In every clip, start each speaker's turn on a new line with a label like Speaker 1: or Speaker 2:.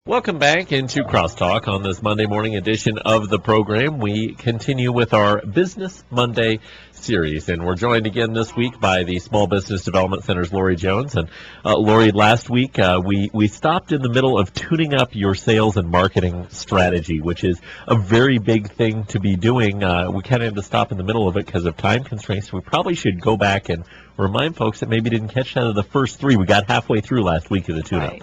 Speaker 1: Welcome back into Crosstalk on this Monday morning edition of the program. We continue with our Business Monday series, and we're joined again this week by the Small Business Development Center's Laurie Jones. And Laurie, last week we stopped in the middle of tuning up your sales and marketing strategy, which is a very big thing to be doing. We kind of had to stop in the middle of it because of time constraints. We probably should go back and remind folks that maybe didn't catch that of the first three. We got halfway through last week of the tune-up.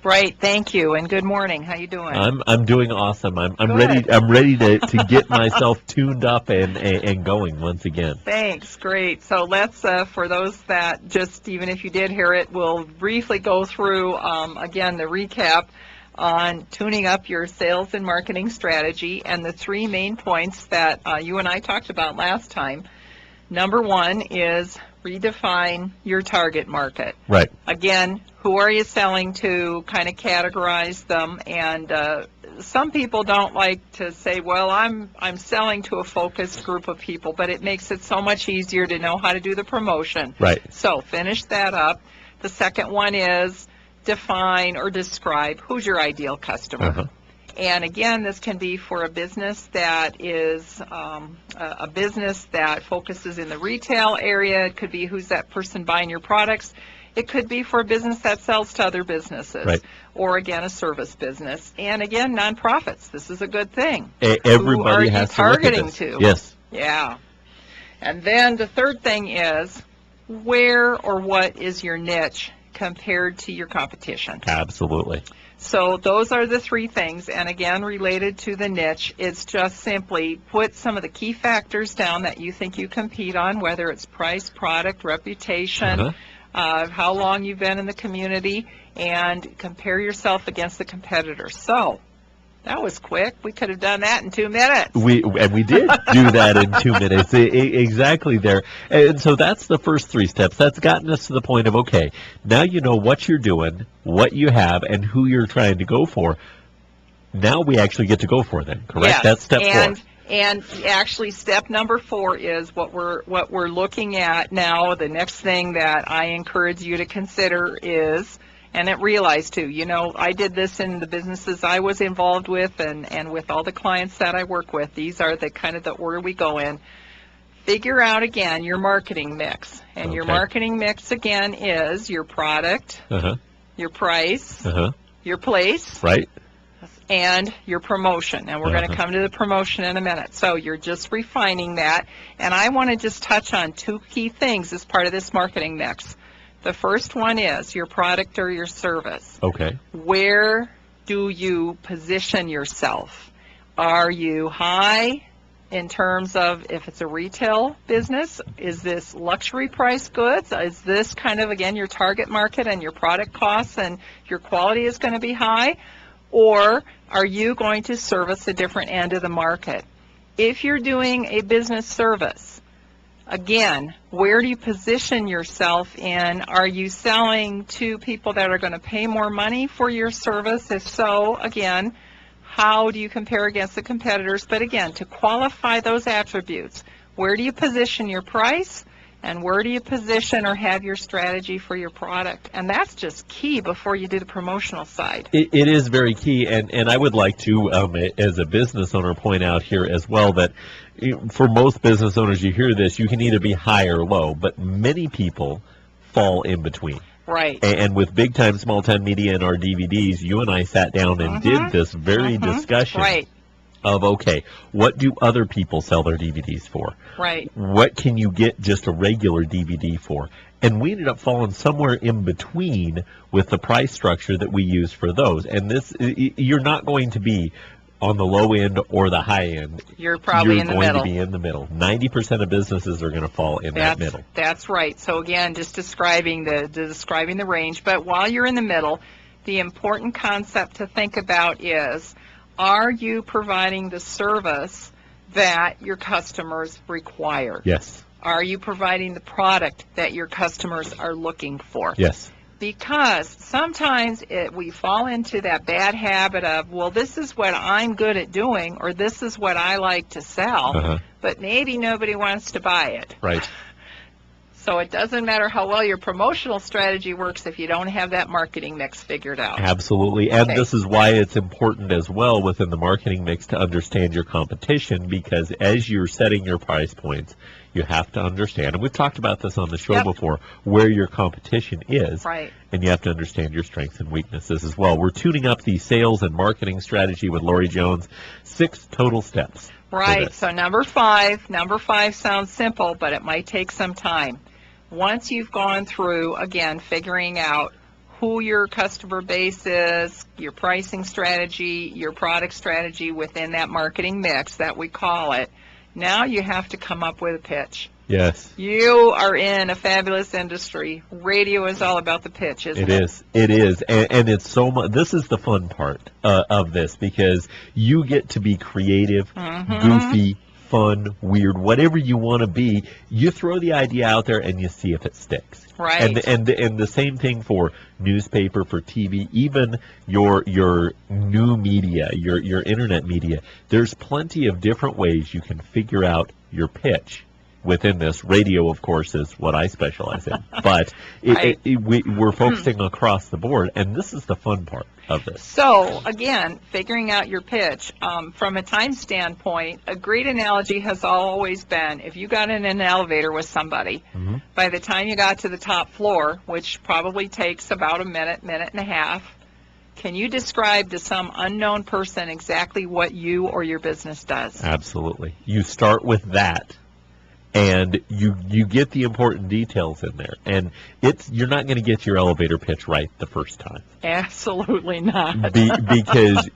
Speaker 2: Right, thank you, and good morning. How you doing?
Speaker 1: I'm doing awesome. I'm ready to get myself tuned up and going once again.
Speaker 2: Thanks, great. So let's for those that just even if you did hear it, we'll briefly go through again the recap on tuning up your sales and marketing strategy and the three main points that you and I talked about last time. Number one is redefine your target market.
Speaker 1: Right.
Speaker 2: Again, who are you selling to, kind of categorize them, and some people don't like to say, well, I'm selling to a focused group of people, but it makes it so much easier to know how to do the promotion.
Speaker 1: Right.
Speaker 2: So finish that up. The second one is define or describe who's your ideal customer.
Speaker 1: Uh-huh.
Speaker 2: And again, this can be for a business that is a business that focuses in the retail area. It could be who's that person buying your products. It could be for a business that sells to other businesses,
Speaker 1: right.
Speaker 2: Or again, a service business. And again, nonprofits. This is a good thing.
Speaker 1: Everybody has to look at this.
Speaker 2: To?
Speaker 1: Yes.
Speaker 2: Yeah. And then the third thing is where or what is your niche compared to your competition?
Speaker 1: Absolutely.
Speaker 2: So those are the three things, and again, related to the niche, it's just simply put some of the key factors down that you think you compete on, whether it's price, product, reputation, how long you've been in the community, and compare yourself against the competitors. So that was quick. We could have done that in 2 minutes.
Speaker 1: We did do that in 2 minutes, exactly there. And so that's the first three steps. That's gotten us to the point of, okay, now you know what you're doing, what you have, and who you're trying to go for. Now we actually get to go for them, correct?
Speaker 2: Yes.
Speaker 1: That's step 4.
Speaker 2: And actually, step number 4 is what we're looking at now. The next thing that I encourage you to consider is, and realize too, you know, I did this in the businesses I was involved with and with all the clients that I work with. These are the kind of the order we go in. Figure out again your marketing mix. And your marketing mix again is your product, your price, your place,
Speaker 1: right,
Speaker 2: and your promotion. And we're going to come to the promotion in a minute. So you're just refining that. And I want to just touch on 2 key things as part of this marketing mix. The first one is your product or your service.
Speaker 1: Okay.
Speaker 2: Where do you position yourself? Are you high in terms of if it's a retail business? Is this luxury price goods? Is this kind of, again, your target market and your product costs and your quality is going to be high? Or are you going to service a different end of the market? If you're doing a business service, again, where do you position yourself in? Are you selling to people that are going to pay more money for your service? If so, again, how do you compare against the competitors? But again, to qualify those attributes, where do you position your price? And where do you position or have your strategy for your product? And that's just key before you do the promotional side.
Speaker 1: It is very key, and I would like to, as a business owner, point out here as well that for most business owners, you hear this, you can either be high or low, but many people fall in between.
Speaker 2: Right.
Speaker 1: And with Big Time, Small Time Media and our DVDs, you and I sat down and did this very discussion.
Speaker 2: Right.
Speaker 1: Of, okay, what do other people sell their DVDs for?
Speaker 2: Right.
Speaker 1: What can you get just a regular DVD for? And we ended up falling somewhere in between with the price structure that we use for those. And this, you're not going to be on the low end or the high end.
Speaker 2: You're probably in the middle.
Speaker 1: You're going to be in the middle. 90% of businesses are going to fall in that middle.
Speaker 2: That's right. So again, just describing the range. But while you're in the middle, the important concept to think about is, are you providing the service that your customers require?
Speaker 1: Yes.
Speaker 2: Are you providing the product that your customers are looking for?
Speaker 1: Yes.
Speaker 2: Because sometimes we fall into that bad habit of, well, this is what I'm good at doing, or this is what I like to sell, but maybe nobody wants to buy it.
Speaker 1: Right.
Speaker 2: So it doesn't matter how well your promotional strategy works if you don't have that marketing mix figured out.
Speaker 1: Absolutely. And
Speaker 2: Okay.
Speaker 1: this is why it's important as well within the marketing mix to understand your competition, because as you're setting your price points, you have to understand, and we've talked about this on the show
Speaker 2: Yep.
Speaker 1: before, where your competition is.
Speaker 2: Right.
Speaker 1: And you have to understand your strengths and weaknesses as well. We're tuning up the sales and marketing strategy with Laurie Jones. 6 total steps. for
Speaker 2: Right.
Speaker 1: this.
Speaker 2: So number five sounds simple, but it might take some time. Once you've gone through, again, figuring out who your customer base is, your pricing strategy, your product strategy within that marketing mix that we call it, now you have to come up with a pitch.
Speaker 1: Yes.
Speaker 2: You are in a fabulous industry. Radio is all about the pitch, isn't it?
Speaker 1: It is, and it's so much. This is the fun part of this, because you get to be creative, goofy, fun, weird, whatever you want to be. You throw the idea out there and you see if it sticks.
Speaker 2: Right.
Speaker 1: And the same thing for newspaper, for TV, even your new media, your internet media. There's plenty of different ways you can figure out your pitch. Within this, radio, of course, is what I specialize in. But
Speaker 2: Right.
Speaker 1: we're focusing across the board, and this is the fun part of this.
Speaker 2: So, again, figuring out your pitch. From a time standpoint, a great analogy has always been, if you got in an elevator with somebody, by the time you got to the top floor, which probably takes about a minute and a half, can you describe to some unknown person exactly what you or your business does?
Speaker 1: Absolutely. You start with that. And you get the important details in there, and you're not going to get your elevator pitch right the first time.
Speaker 2: Absolutely not.
Speaker 1: Because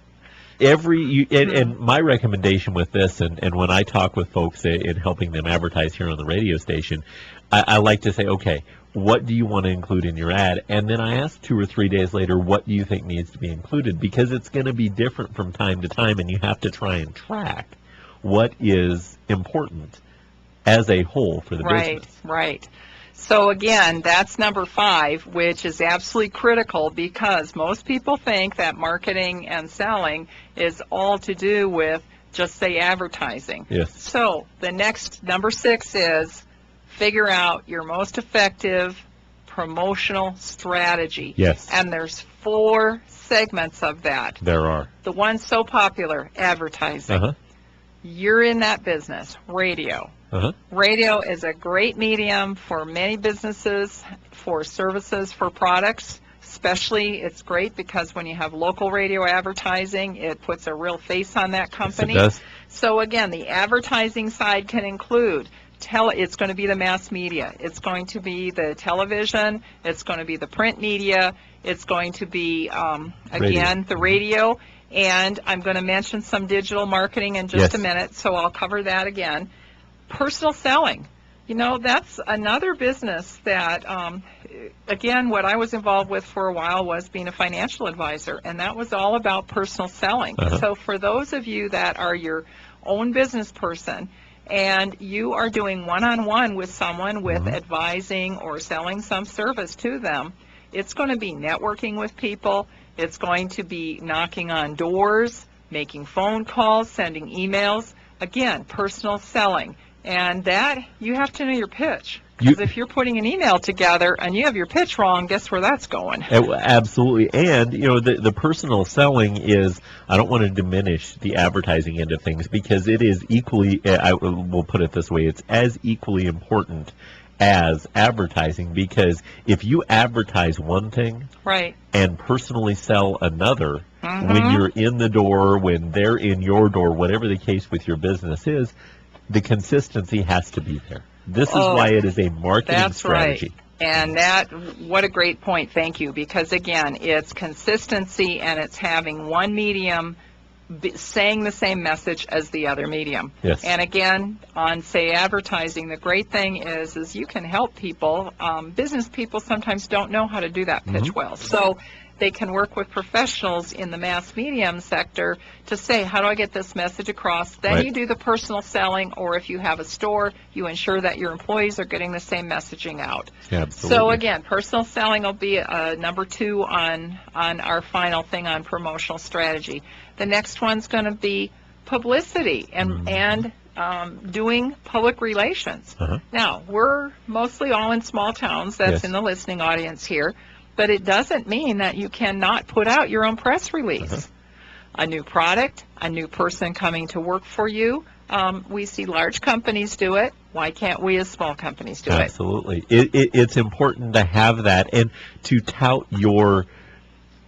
Speaker 1: and my recommendation with this, and when I talk with folks in helping them advertise here on the radio station, I like to say, okay, what do you want to include in your ad? And then I ask 2 or 3 days later, what do you think needs to be included? Because it's going to be different from time to time, and you have to try and track what is important as a whole for the business.
Speaker 2: Right. So again, that's number 5, which is absolutely critical, because most people think that marketing and selling is all to do with just, say, advertising.
Speaker 1: Yes.
Speaker 2: So the next, number 6, is figure out your most effective promotional strategy.
Speaker 1: Yes.
Speaker 2: And there's 4 segments of that.
Speaker 1: There are.
Speaker 2: The one so popular, advertising. You're in that business, radio. Radio is a great medium for many businesses, for services, for products. Especially, it's great because when you have local radio advertising, it puts a real face on that company.
Speaker 1: Yes, it does.
Speaker 2: So again, the advertising side can include it's going to be the mass media. It's going to be the television. It's going to be the print media. It's going to be, again, the radio. And I'm going to mention some digital marketing in just a minute, so I'll cover that again. Personal selling. You know, that's another business that, again, what I was involved with for a while was being a financial advisor, and that was all about personal selling. So for those of you that are your own business person and you are doing one-on-one with someone with advising or selling some service to them, it's going to be networking with people. It's going to be knocking on doors, making phone calls, sending emails. Again, personal selling. And that, you have to know your pitch. Because if you're putting an email together and you have your pitch wrong, guess where that's going?
Speaker 1: Absolutely. And, you know, the personal selling is, I don't want to diminish the advertising end of things, because it is equally, we'll put it this way, it's as equally important as advertising, because if you advertise one thing and personally sell another, when you're in the door, when they're in your door, whatever the case with your business is, the consistency has to be there. This is why it is a marketing strategy.
Speaker 2: Right. And what a great point, thank you, because again, it's consistency and it's having one medium saying the same message as the other medium.
Speaker 1: Yes.
Speaker 2: And again, on, say, advertising, the great thing is you can help people. Business people sometimes don't know how to do that pitch well. So they can work with professionals in the mass medium sector to say, how do I get this message across? Then you do the personal selling, or if you have a store, you ensure that your employees are getting the same messaging out.
Speaker 1: Absolutely.
Speaker 2: So again, personal selling will be number 2 on our final thing on promotional strategy. The next one's going to be publicity and doing public relations.
Speaker 1: Uh-huh.
Speaker 2: Now, we're mostly all in small towns. That's
Speaker 1: Yes.
Speaker 2: in the listening audience here. But it doesn't mean that you cannot put out your own press release.
Speaker 1: Uh-huh.
Speaker 2: A new product, a new person coming to work for you. We see large companies do it. Why can't we as small companies do it?
Speaker 1: Absolutely. It's important to have that and to tout your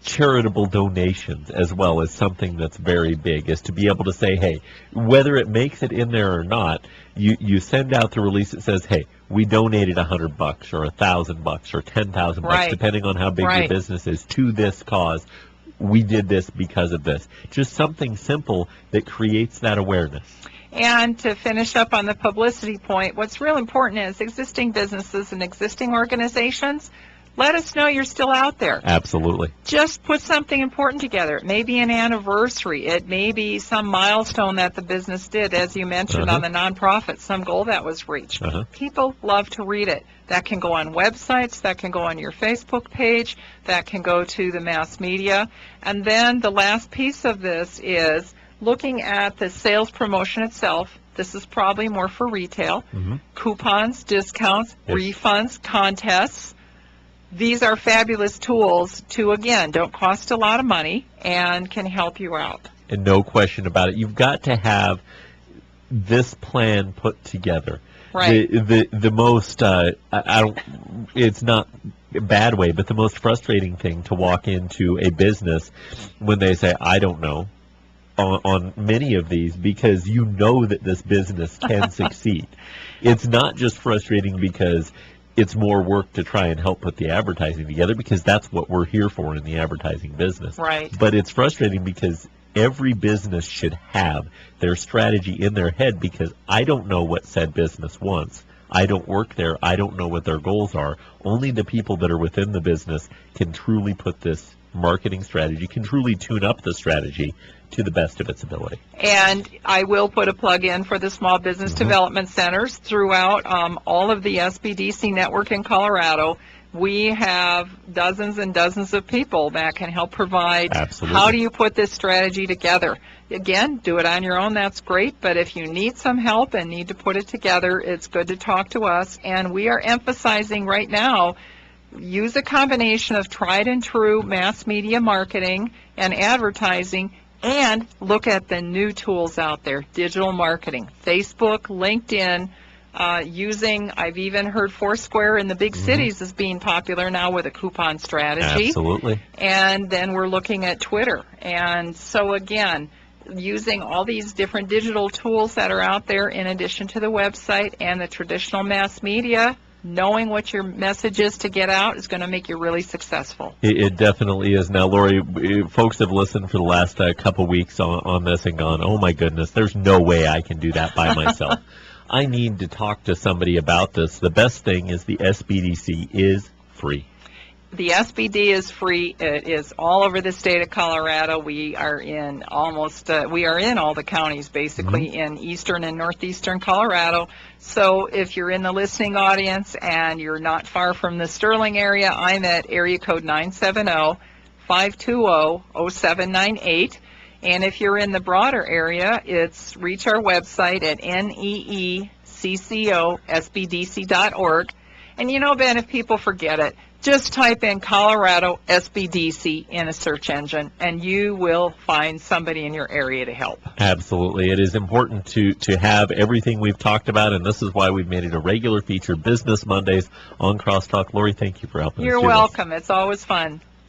Speaker 1: charitable donations as well as something that's very big, is to be able to say, hey, whether it makes it in there or not, you send out the release that says, hey, we donated $100 or $1,000 or $10,000,
Speaker 2: Right.
Speaker 1: depending on how big
Speaker 2: Right.
Speaker 1: your business is, to this cause. We did this because of this. Just something simple that creates that awareness.
Speaker 2: And to finish up on the publicity point, what's real important is existing businesses and existing organizations, let us know you're still out there.
Speaker 1: Absolutely.
Speaker 2: Just put something important together. It may be an anniversary. It may be some milestone that the business did, as you mentioned on the nonprofit, some goal that was reached.
Speaker 1: Uh-huh.
Speaker 2: People love to read it. That can go on websites, that can go on your Facebook page, that can go to the mass media. And then the last piece of this is looking at the sales promotion itself. This is probably more for retail. Coupons, discounts,
Speaker 1: Yes.
Speaker 2: refunds, contests. These are fabulous tools to, again, don't cost a lot of money and can help you out.
Speaker 1: And no question about it. You've got to have this plan put together.
Speaker 2: Right.
Speaker 1: The most, I don't, it's not a bad way, but the most frustrating thing to walk into a business when they say, I don't know, on many of these, because you know that this business can succeed. It's not just frustrating because it's more work to try and help put the advertising together, because that's what we're here for in the advertising business.
Speaker 2: Right.
Speaker 1: But it's frustrating because every business should have their strategy in their head, because I don't know what said business wants. I don't work there. I don't know what their goals are. Only the people that are within the business can truly put this marketing strategy, can truly tune up the strategy to the best of its ability.
Speaker 2: And I will put a plug in for the small business development centers throughout all of the SBDC network in Colorado. We have dozens and dozens of people that can help provide.
Speaker 1: Absolutely.
Speaker 2: How do you put this strategy together? Again, do it on your own, that's great, but if you need some help and need to put it together, it's good to talk to us. And we are emphasizing right now, use a combination of tried and true mass media marketing and advertising, and look at the new tools out there, digital marketing, Facebook, LinkedIn, I've even heard Foursquare in the big cities is being popular now with a coupon strategy.
Speaker 1: Absolutely.
Speaker 2: And then we're looking at Twitter. And so again, using all these different digital tools that are out there in addition to the website and the traditional mass media, knowing what your message is to get out is going to make you really successful.
Speaker 1: It definitely is. Now, Laurie, folks have listened for the last couple weeks on this and gone, oh my goodness, there's no way I can do that by myself. I need to talk to somebody about this. The best thing is the SBDC is free.
Speaker 2: The SBD is free. It is all over the state of Colorado. We are in all the counties, basically, in eastern and northeastern Colorado. So if you're in the listening audience and you're not far from the Sterling area, I'm at area code 970-520-0798. And if you're in the broader area, reach our website at neeccosbdc.org. And you know, Ben, if people forget it, just type in Colorado SBDC in a search engine, and you will find somebody in your area to help.
Speaker 1: Absolutely. It is important to have everything we've talked about, and this is why we've made it a regular feature, Business Mondays on Crosstalk. Laurie, thank you for helping us
Speaker 2: You're
Speaker 1: do this.
Speaker 2: welcome. It's always fun.